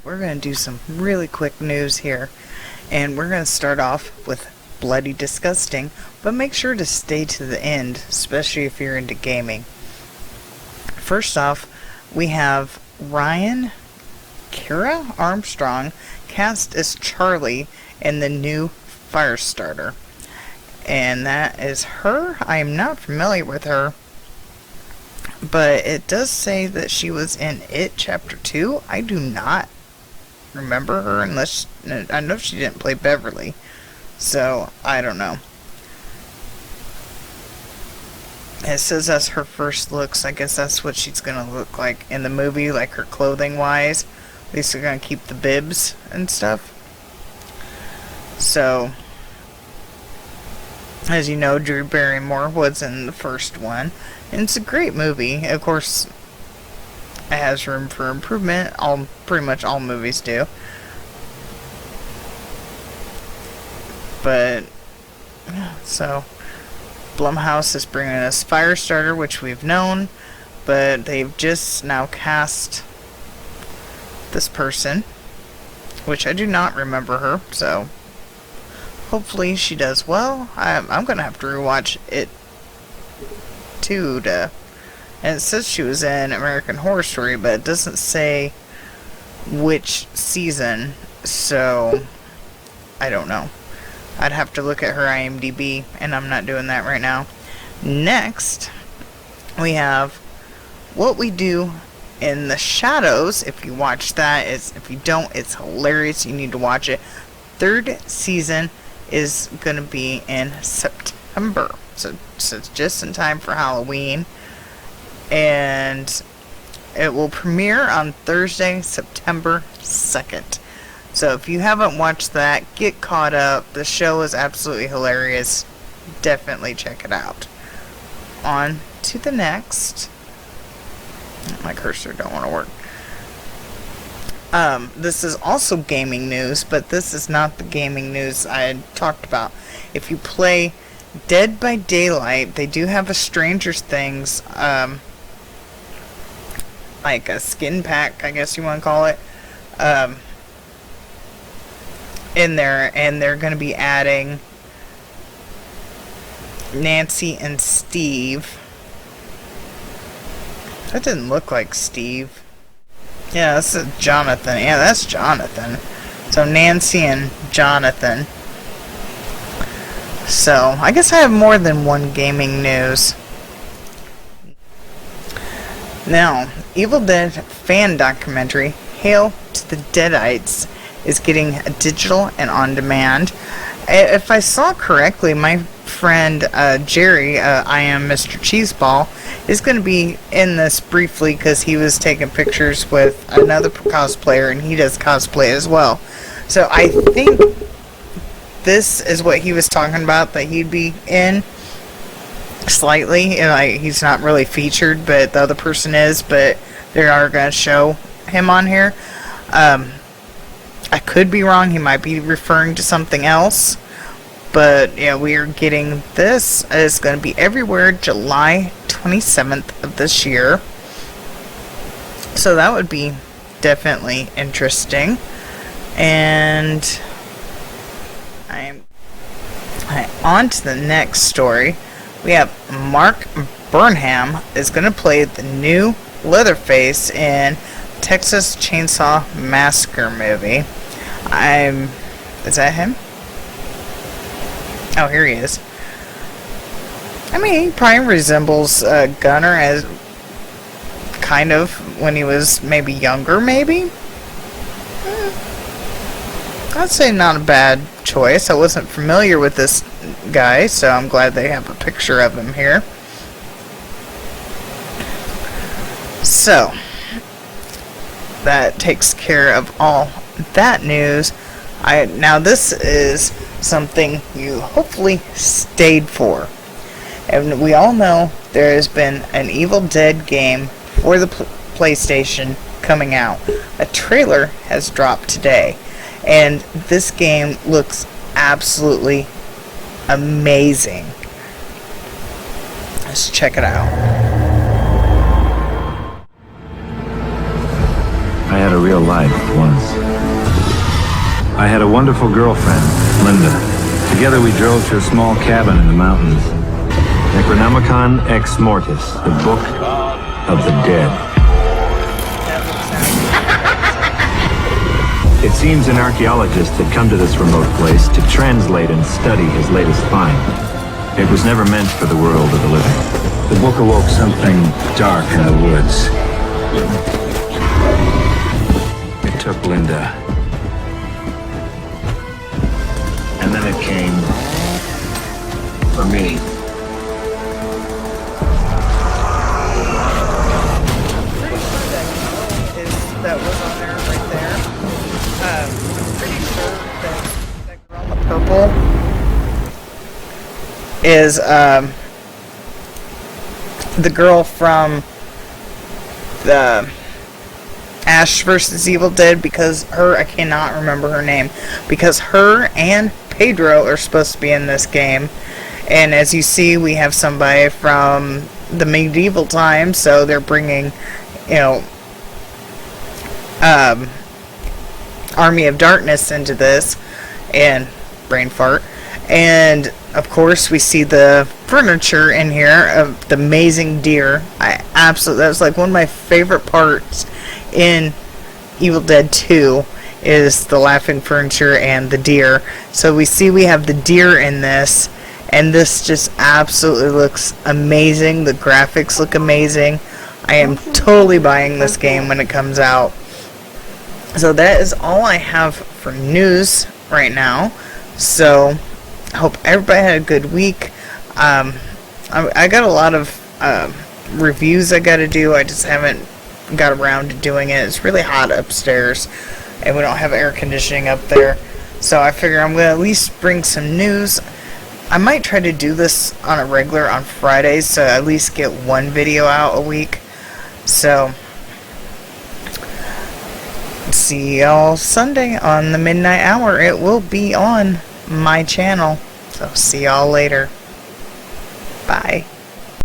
we're going to do some really quick news here. And we're going to start off with Bloody Disgusting, but make sure to stay to the end, especially if you're into gaming. First off, we have Ryan Kara Armstrong cast as Charlie in the new Firestarter. And that is her. I am not familiar with her, but it does say that she was in It Chapter 2. I do not remember her unless... I know she didn't play Beverly. So, I don't know. It says that's her first looks. I guess that's what she's going to look like in the movie, like her clothing-wise. At least they're going to keep the bibs and stuff. So, as you know, Drew Barrymore was in the first one. And it's a great movie. Of course, it has room for improvement. Pretty much all movies do. But, so, Blumhouse is bringing us Firestarter, which we've known, but they've just now cast this person, which I do not remember her, so hopefully she does well. I'm going to have to rewatch it, too, and it says she was in American Horror Story, but it doesn't say which season, so I don't know. I'd have to look at her IMDb, and I'm not doing that right now. Next, we have What We Do in the Shadows. If you watch that, if you don't, it's hilarious. You need to watch it. Third season is going to be in September. So it's just in time for Halloween. And it will premiere on Thursday, September 2nd. So if you haven't watched that, get caught up. The show is absolutely hilarious. Definitely check it out. On to the next. My cursor don't want to work. This is also gaming news, but this is not the gaming news I had talked about. If you play Dead by Daylight, they do have a Stranger Things, like a skin pack, I guess you want to call it, in there, and they're going to be adding Nancy and Steve. That didn't look like Steve. Yeah, this is Jonathan. Yeah, that's Jonathan. So Nancy and Jonathan. So, I guess I have more than one gaming news. Now, Evil Dead fan documentary, Hail to the Deadites, is getting digital and on demand. If I saw correctly, my friend Jerry, I am Mr. Cheeseball, is going to be in this briefly because he was taking pictures with another cosplayer and he does cosplay as well. So I think this is what he was talking about that he'd be in slightly. He's not really featured, but the other person is, but they are going to show him on here. I could be wrong. He might be referring to something else. But, yeah, we are getting this. It's going to be everywhere July 27th of this year. So that would be definitely interesting. And on to the next story. We have Mark Burnham is going to play the new Leatherface in Texas Chainsaw Massacre movie. Is that him? Oh, here he is. I mean, he probably resembles Gunner as kind of when he was maybe younger, maybe? I'd say not a bad choice. I wasn't familiar with this guy, so I'm glad they have a picture of him here. So, that takes care of all that news. Now this is something you hopefully stayed for. And we all know there has been an Evil Dead game for the PlayStation coming out. A trailer has dropped today. And this game looks absolutely amazing. Let's check it out. I had a real life once. I had a wonderful girlfriend, Linda. Together we drove to a small cabin in the mountains. Necronomicon Ex Mortis, the Book of the Dead. It seems an archaeologist had come to this remote place to translate and study his latest find. It was never meant for the world of the living. The book awoke something dark in the woods. It took Linda. And then it came for me. That was on there right there. I'm pretty sure that girl in the purple is the girl from the Ash vs. Evil Dead, because I cannot remember her name, because her and Pedro are supposed to be in this game. And as you see, we have somebody from the medieval times, so they're bringing, you know, Army of Darkness into this, and brain fart. And of course we see the furniture in here of the amazing deer. That was like one of my favorite parts in Evil Dead 2 is the laughing furniture and the deer. So we see we have the deer in this, and this just absolutely looks amazing. The graphics look amazing. I am totally buying this game when it comes out. So that is all I have for news right now. So I hope everybody had a good week. I got a lot of reviews I got to do. I just haven't got around to doing it. It's really hot upstairs, and we don't have air conditioning up there. So I figure I'm going to at least bring some news. I might try to do this on a regular on Fridays, so at least get one video out a week. So see y'all Sunday on the midnight hour. It will be on my channel. So see y'all later. Bye.